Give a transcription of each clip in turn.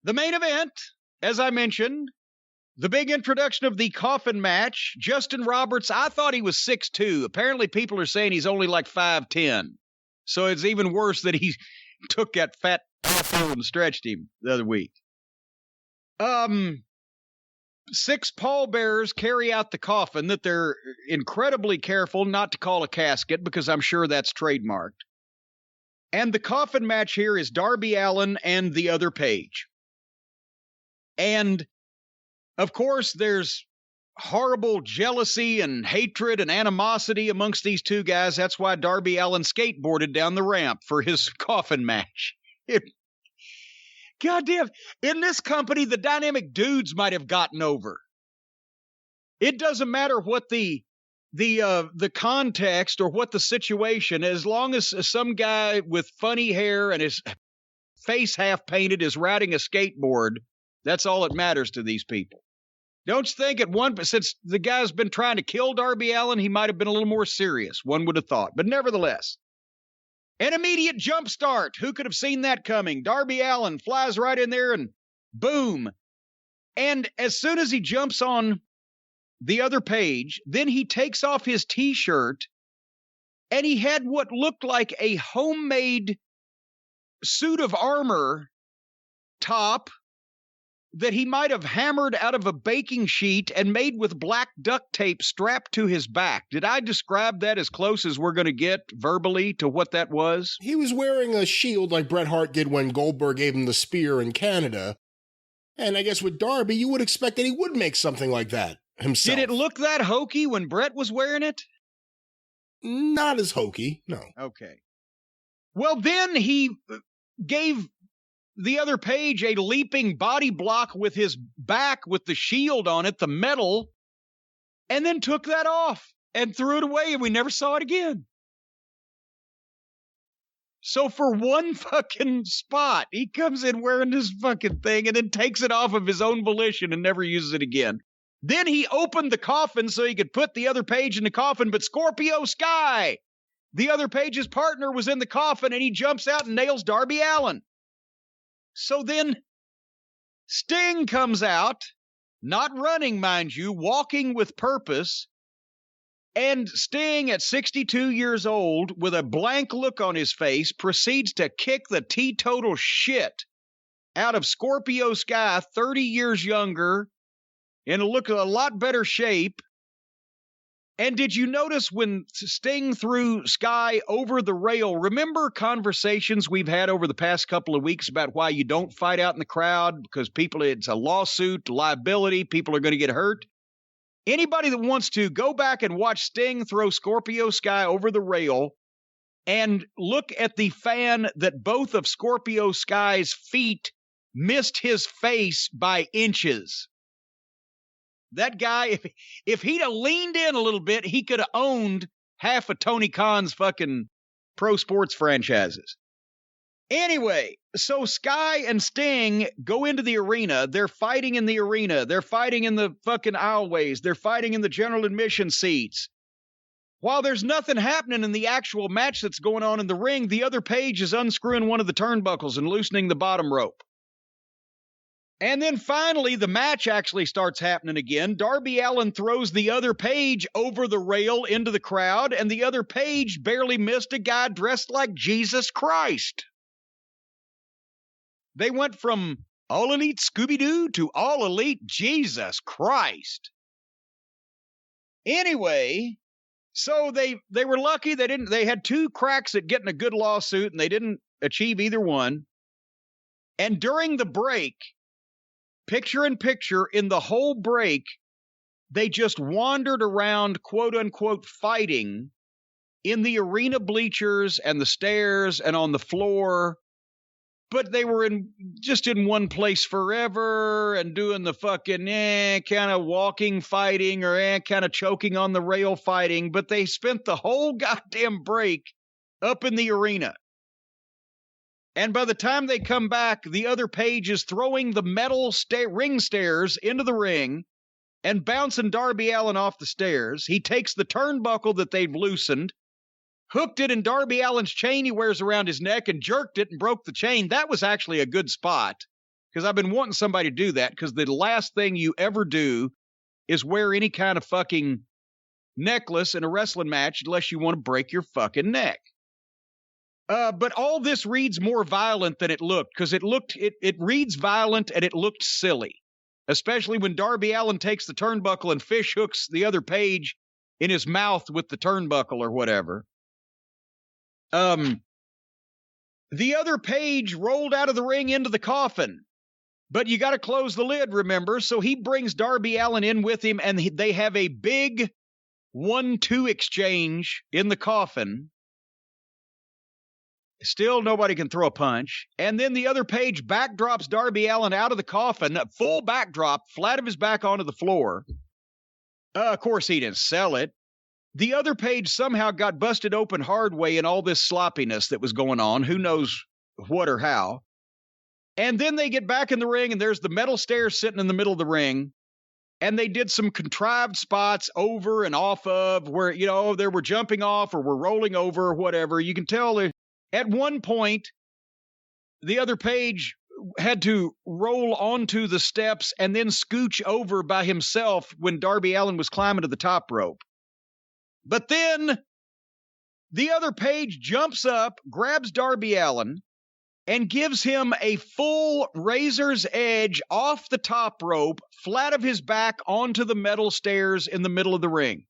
The main event, as I mentioned, the big introduction of the Coffin match. Justin Roberts, I thought he was 6'2". Apparently people are saying he's only like 5'10". So it's even worse that he took that fat tofu and stretched him the other week. 6 pallbearers carry out the coffin that they're incredibly careful not to call a casket because I'm sure that's trademarked. And the coffin match here is Darby Allin and the other Page. And, of course, there's horrible jealousy and hatred and animosity amongst these two guys. That's why Darby Allin skateboarded down the ramp for his coffin match. Goddamn, in this company, the dynamic dudes might have gotten over. It doesn't matter what the context or what the situation, as long as some guy with funny hair and his face half painted is riding a skateboard, that's all that matters to these people. Don't you think since the guy's been trying to kill Darby Allin, he might have been a little more serious, one would have thought. But nevertheless, an immediate jump start. Who could have seen that coming? Darby Allin flies right in there and boom. And as soon as he jumps on the other Page, then he takes off his T-shirt and he had what looked like a homemade suit of armor top that he might have hammered out of a baking sheet and made with black duct tape strapped to his back. Did I describe that as close as we're going to get verbally to what that was? He was wearing a shield like Bret Hart did when Goldberg gave him the spear in Canada. And I guess with Darby, you would expect that he would make something like that himself. Did it look that hokey when Bret was wearing it? Not as hokey, no. Okay. Well, then he gave the other Page a leaping body block with his back with the shield on it, the metal, and then took that off and threw it away, and we never saw it again. So for one fucking spot, he comes in wearing this fucking thing and then takes it off of his own volition and never uses it again. Then he opened the coffin so he could put the other Page in the coffin, but Scorpio Sky, the other Page's partner, was in the coffin, and he jumps out and nails Darby Allin. So then Sting comes out, not running, mind you, walking with purpose. And Sting, at 62 years old, with a blank look on his face, proceeds to kick the teetotal shit out of Scorpio Sky, 30 years younger, in a lot better shape. And did you notice when Sting threw Sky over the rail, remember conversations we've had over the past couple of weeks about why you don't fight out in the crowd because it's a lawsuit, liability, people are going to get hurt? Anybody that wants to, go back and watch Sting throw Scorpio Sky over the rail and look at the fan that both of Scorpio Sky's feet missed his face by inches. That guy, if he'd have leaned in a little bit, he could have owned half of Tony Khan's fucking pro sports franchises. Anyway, so Sky and Sting go into the arena. They're fighting in the arena. They're fighting in the fucking aisleways. They're fighting in the general admission seats. While there's nothing happening in the actual match that's going on in the ring, the other Page is unscrewing one of the turnbuckles and loosening the bottom rope. And then finally, the match actually starts happening again. Darby Allin throws the other Page over the rail into the crowd, and the other Page barely missed a guy dressed like Jesus Christ. They went from All Elite Scooby-Doo to All Elite Jesus Christ. Anyway, so they were lucky they had 2 cracks at getting a good lawsuit, and they didn't achieve either one. And during the break, picture in picture, in the whole break, they just wandered around, quote unquote, fighting in the arena bleachers and the stairs and on the floor. But they were just in one place forever and doing the fucking kind of walking fighting or kind of choking on the rail fighting. But they spent the whole goddamn break up in the arena. And by the time they come back, the other Page is throwing the metal ring stairs into the ring and bouncing Darby Allin off the stairs. He takes the turnbuckle that they've loosened, hooked it in Darby Allin's chain he wears around his neck, and jerked it and broke the chain. That was actually a good spot. because I've been wanting somebody to do that, because the last thing you ever do is wear any kind of fucking necklace in a wrestling match unless you want to break your fucking neck. But all this reads more violent than it looked, because it reads violent and it looked silly, especially when Darby Allin takes the turnbuckle and fish hooks the other page in his mouth with the turnbuckle or whatever. The other page rolled out of the ring into the coffin, but you got to close the lid, remember? So he brings Darby Allin in with him, and they have a big 1-2 exchange in the coffin. Still, nobody can throw a punch. And then the other page backdrops Darby Allin out of the coffin, a full backdrop, flat of his back onto the floor. Of course, he didn't sell it. The other page somehow got busted open hard way in all this sloppiness that was going on. Who knows what or how. And then they get back in the ring, and there's the metal stairs sitting in the middle of the ring. And they did some contrived spots over and off of where, you know, they were jumping off or were rolling over or whatever. You can tell at one point, the other page had to roll onto the steps and then scooch over by himself when Darby Allin was climbing to the top rope. But then the other page jumps up, grabs Darby Allin, and gives him a full razor's edge off the top rope, flat of his back onto the metal stairs in the middle of the ring.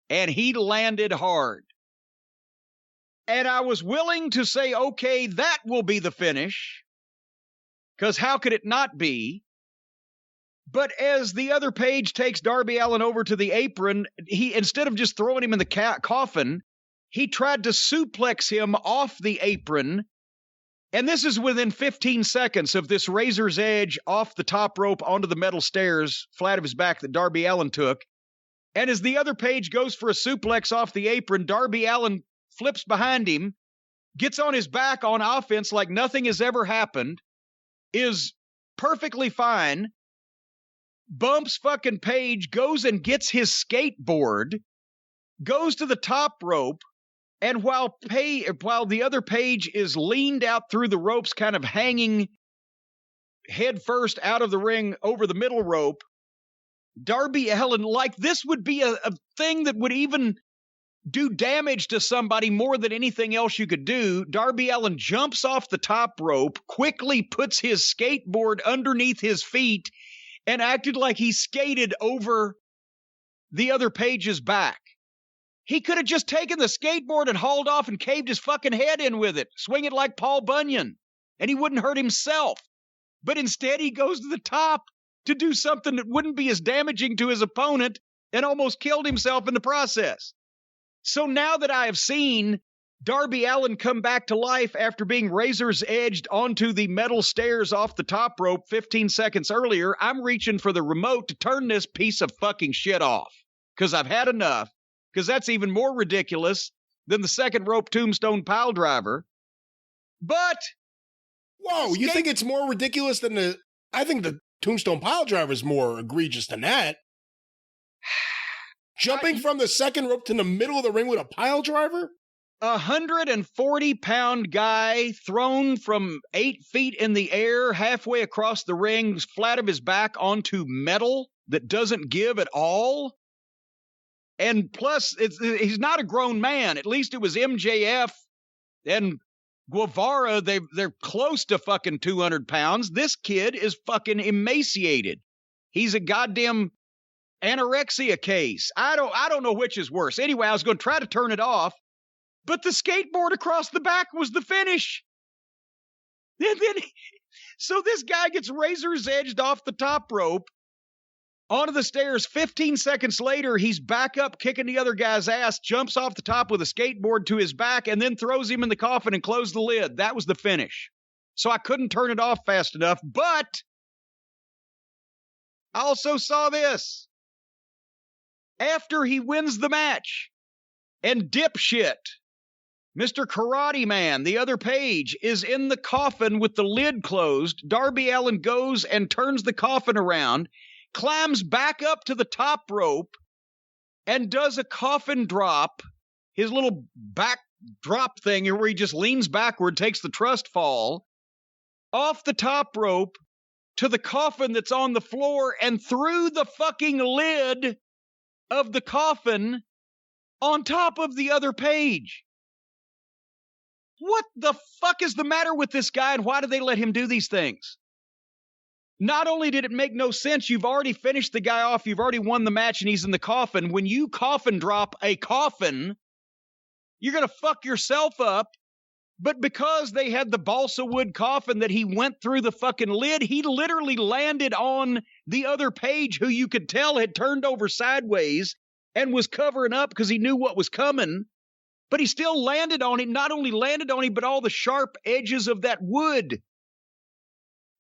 And he landed hard. And I was willing to say, okay, that will be the finish, because how could it not be? But as the other page takes Darby Allin over to the apron, he, instead of just throwing him in the coffin, he tried to suplex him off the apron. And this is within 15 seconds of this razor's edge off the top rope onto the metal stairs, flat of his back, that Darby Allin took. And as the other page goes for a suplex off the apron, Darby Allin flips behind him, gets on his back on offense like nothing has ever happened, is perfectly fine, bumps fucking Page, goes and gets his skateboard, goes to the top rope, and while the other page is leaned out through the ropes, kind of hanging head first out of the ring over the middle rope, Darby Allin, like this would be a thing that would even do damage to somebody more than anything else you could do. Darby Allin jumps off the top rope, quickly puts his skateboard underneath his feet, and acted like he skated over the other page's back. He could have just taken the skateboard and hauled off and caved his fucking head in with it, swing it like Paul Bunyan, and he wouldn't hurt himself. But instead, he goes to the top to do something that wouldn't be as damaging to his opponent and almost killed himself in the process. So now that I have seen Darby Allin come back to life after being razor's edged onto the metal stairs off the top rope 15 seconds earlier, I'm reaching for the remote to turn this piece of fucking shit off. Because I've had enough. Because that's even more ridiculous than the second rope tombstone pile driver. But... Whoa, you think it's more ridiculous than the... I think the tombstone pile driver is more egregious than that. Jumping from the second rope to the middle of the ring with a pile driver? 140-pound guy thrown from 8 feet in the air, halfway across the ring, flat of his back onto metal that doesn't give at all. And plus, he's not a grown man. At least it was MJF and Guevara. They're close to fucking 200 pounds. This kid is fucking emaciated. He's a goddamn anorexia case. I don't know which is worse. Anyway, I was going to try to turn it off, but the skateboard across the back was the finish. So this guy gets razor's edged off the top rope onto the stairs. 15 seconds later, he's back up kicking the other guy's ass, jumps off the top with a skateboard to his back, and then throws him in the coffin and closed the lid. That was the finish. So I couldn't turn it off fast enough, but I also saw this. After he wins the match, and dipshit, Mr. Karate Man, the other page, is in the coffin with the lid closed. Darby Allin goes and turns the coffin around, climbs back up to the top rope, and does a coffin drop, his little back drop thing where he just leans backward, takes the trust fall, off the top rope to the coffin that's on the floor and through the fucking lid of the coffin on top of the other page. What the fuck is the matter with this guy, and why do they let him do these things? Not only did it make no sense, you've already finished the guy off, you've already won the match, and he's in the coffin. When you coffin drop a coffin, you're going to fuck yourself up. But because they had the balsa wood coffin that he went through the fucking lid, he literally landed on the other page, who you could tell had turned over sideways and was covering up because he knew what was coming. But he still landed on it, not only landed on it, but all the sharp edges of that wood.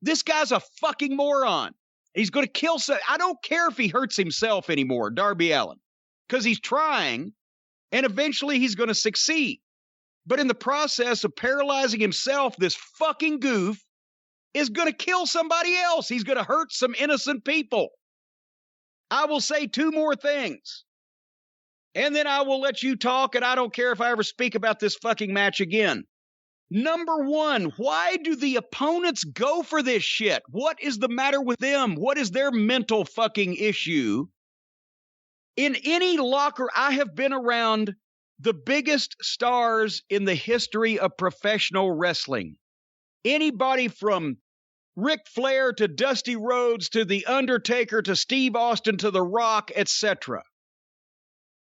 This guy's a fucking moron. He's going to kill some. I don't care if he hurts himself anymore, Darby Allin, because he's trying, and eventually he's going to succeed. But in the process of paralyzing himself, this fucking goof is going to kill somebody else. He's going to hurt some innocent people. I will say two more things, and then I will let you talk, and I don't care if I ever speak about this fucking match again. Number one, why do the opponents go for this shit? What is the matter with them? What is their mental fucking issue? In any locker, I have been around the biggest stars in the history of professional wrestling. Anybody from Ric Flair to Dusty Rhodes to The Undertaker to Steve Austin to The Rock, etc.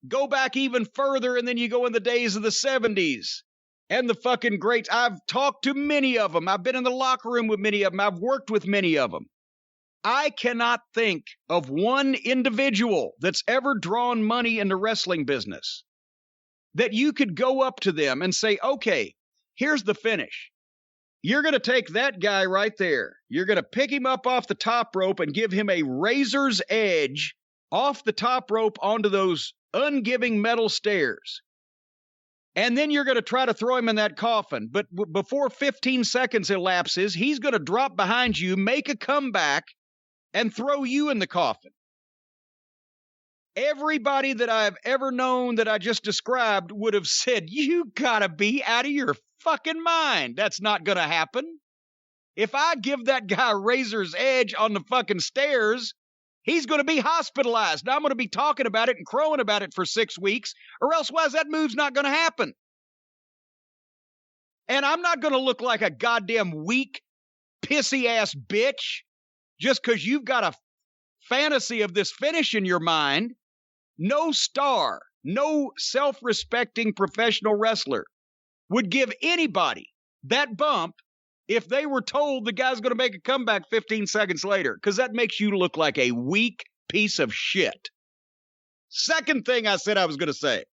Go back even further, and then you go in the days of the 70s and the fucking greats. I've talked to many of them. I've been in the locker room with many of them. I've worked with many of them. I cannot think of one individual that's ever drawn money in the wrestling business that you could go up to them and say, okay, here's the finish. You're going to take that guy right there. You're going to pick him up off the top rope and give him a razor's edge off the top rope onto those ungiving metal stairs. And then you're going to try to throw him in that coffin. But before 15 seconds elapses, he's going to drop behind you, make a comeback, and throw you in the coffin. Everybody that I've ever known that I just described would have said, you gotta be out of your fucking mind. That's not gonna happen. If I give that guy a razor's edge on the fucking stairs, he's gonna be hospitalized. Now I'm gonna be talking about it and crowing about it for 6 weeks, or elsewise that move's not gonna happen. And I'm not gonna look like a goddamn weak, pissy-ass bitch just because you've got a fantasy of this finish in your mind. No star, no self-respecting professional wrestler would give anybody that bump if they were told the guy's going to make a comeback 15 seconds later, because that makes you look like a weak piece of shit. Second thing I said I was going to say,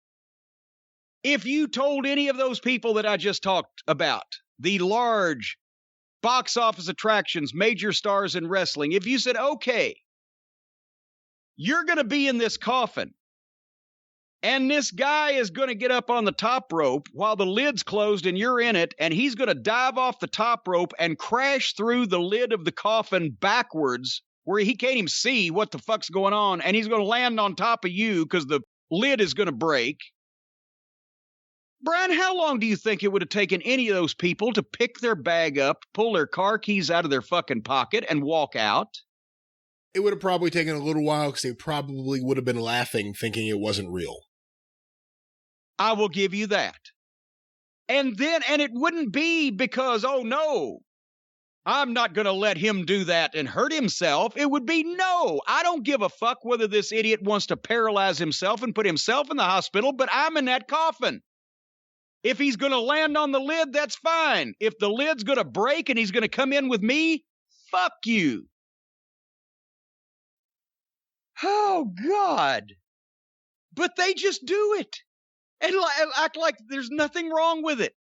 if you told any of those people that I just talked about, the large box office attractions, major stars in wrestling, if you said, okay, you're going to be in this coffin, and this guy is going to get up on the top rope while the lid's closed and you're in it, and he's going to dive off the top rope and crash through the lid of the coffin backwards where he can't even see what the fuck's going on, and he's going to land on top of you because the lid is going to break. Brian, how long do you think it would have taken any of those people to pick their bag up, pull their car keys out of their fucking pocket, and walk out? It would have probably taken a little while because they probably would have been laughing, thinking it wasn't real. I will give you that. And it wouldn't be because, oh no, I'm not going to let him do that and hurt himself. It would be, no, I don't give a fuck whether this idiot wants to paralyze himself and put himself in the hospital, but I'm in that coffin. If he's going to land on the lid, that's fine. If the lid's going to break and he's going to come in with me, fuck you. Oh, God. But they just do it. And act like there's nothing wrong with it.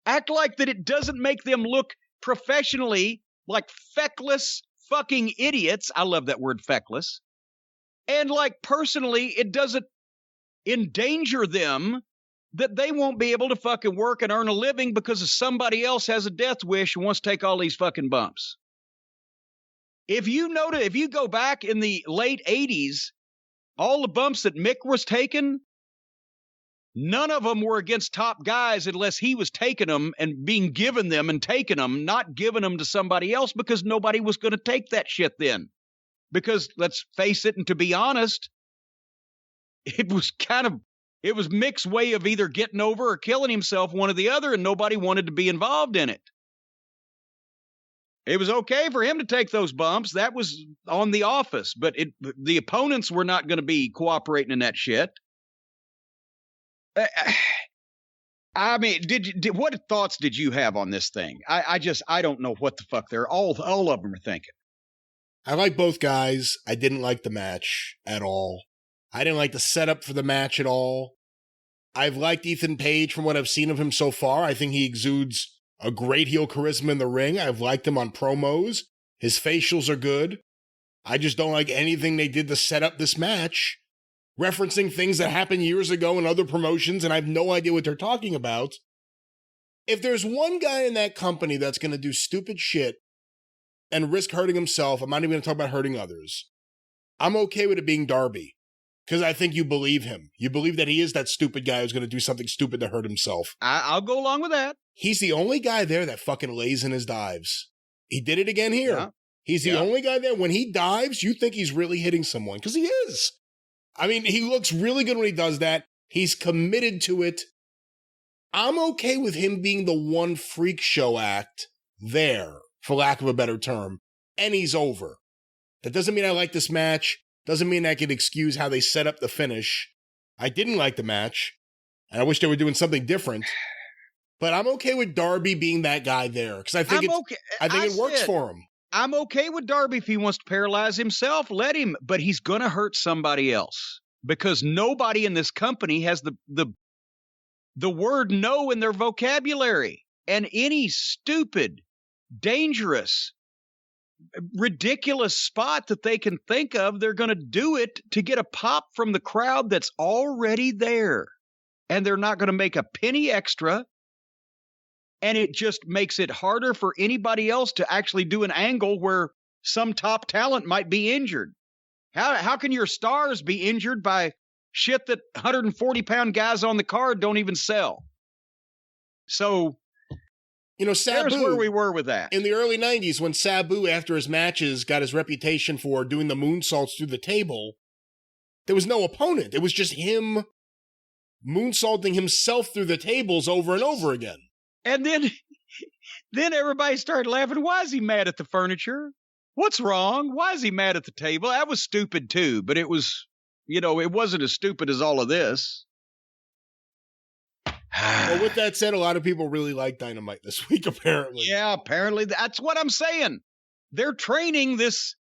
Act like that it doesn't make them look professionally like feckless fucking idiots. I love that word, feckless. And like personally, it doesn't endanger them that they won't be able to fucking work and earn a living because somebody else has a death wish and wants to take all these fucking bumps. If you go back in the late 80s, all the bumps that Mick was taking, None of them were against top guys unless he was taking them and being given them and taking them, not giving them to somebody else, because nobody was going to take that shit then. Because let's face it, and to be honest, it was Mick's way of either getting over or killing himself, one or the other, and nobody wanted to be involved in it. It was okay for him to take those bumps. That was on The Office, but the opponents were not going to be cooperating in that shit. I mean, what thoughts did you have on this thing? I don't know what the fuck all of them are thinking. I like both guys. I didn't like the match at all. I didn't like the setup for the match at all. I've liked Ethan Page from what I've seen of him so far. I think he exudes a great heel charisma in the ring. I've liked him on promos. His facials are good. I just don't like anything they did to set up this match, referencing things that happened years ago in other promotions, and I have no idea what they're talking about. If there's one guy in that company that's going to do stupid shit and risk hurting himself, I'm not even going to talk about hurting others. I'm okay with it being Darby, because I think you believe him. You believe that he is that stupid guy who's going to do something stupid to hurt himself. I'll go along with that. He's the only guy there that fucking lays in his dives. He did it again here. Yeah. He's the only guy there. When he dives, you think he's really hitting someone, because he is. I mean, he looks really good when he does that. He's committed to it. I'm okay with him being the one freak show act there, for lack of a better term, and he's over. That doesn't mean I like this match. Doesn't mean I can excuse how they set up the finish. I didn't like the match, and I wish they were doing something different. But I'm okay with Darby being that guy there, because I think it works for him. I'm okay with Darby if he wants to paralyze himself. Let him, but he's going to hurt somebody else, because nobody in this company has the word no in their vocabulary. And any stupid, dangerous, ridiculous spot that they can think of, they're going to do it to get a pop from the crowd that's already there. And they're not going to make a penny extra. And it just makes it harder for anybody else to actually do an angle where some top talent might be injured. How can your stars be injured by shit that 140-pound guys on the card don't even sell? So, Sabu, there's where we were with that. In the early 90s, when Sabu, after his matches, got his reputation for doing the moonsaults through the table, there was no opponent. It was just him moonsaulting himself through the tables over and over again. And then everybody started laughing. Why is he mad at the furniture? What's wrong? Why is he mad at the table? That was stupid too, but it was, it wasn't as stupid as all of this. Well, with that said, a lot of people really like Dynamite this week, apparently. Yeah, apparently. That's what I'm saying. They're training this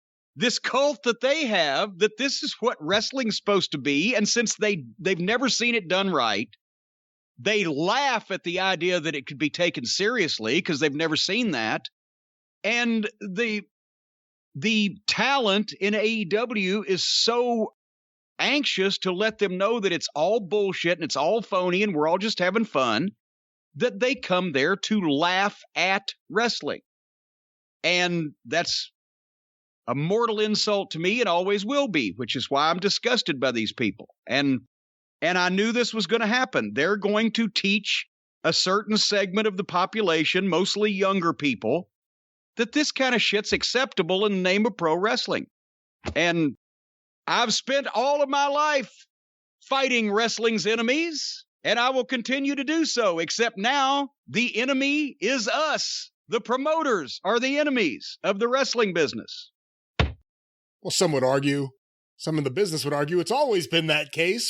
cult that they have, that this is what wrestling's supposed to be. And since they've never seen it done right, they laugh at the idea that it could be taken seriously because they've never seen that. And the talent in AEW is so anxious to let them know that it's all bullshit and it's all phony and we're all just having fun, that they come there to laugh at wrestling. And that's a mortal insult to me and always will be, which is why I'm disgusted by these people. And I knew this was going to happen. They're going to teach a certain segment of the population, mostly younger people, that this kind of shit's acceptable in the name of pro wrestling. And I've spent all of my life fighting wrestling's enemies, and I will continue to do so, except now the enemy is us. The promoters are the enemies of the wrestling business. Well, some would argue, some in the business would argue it's always been that case.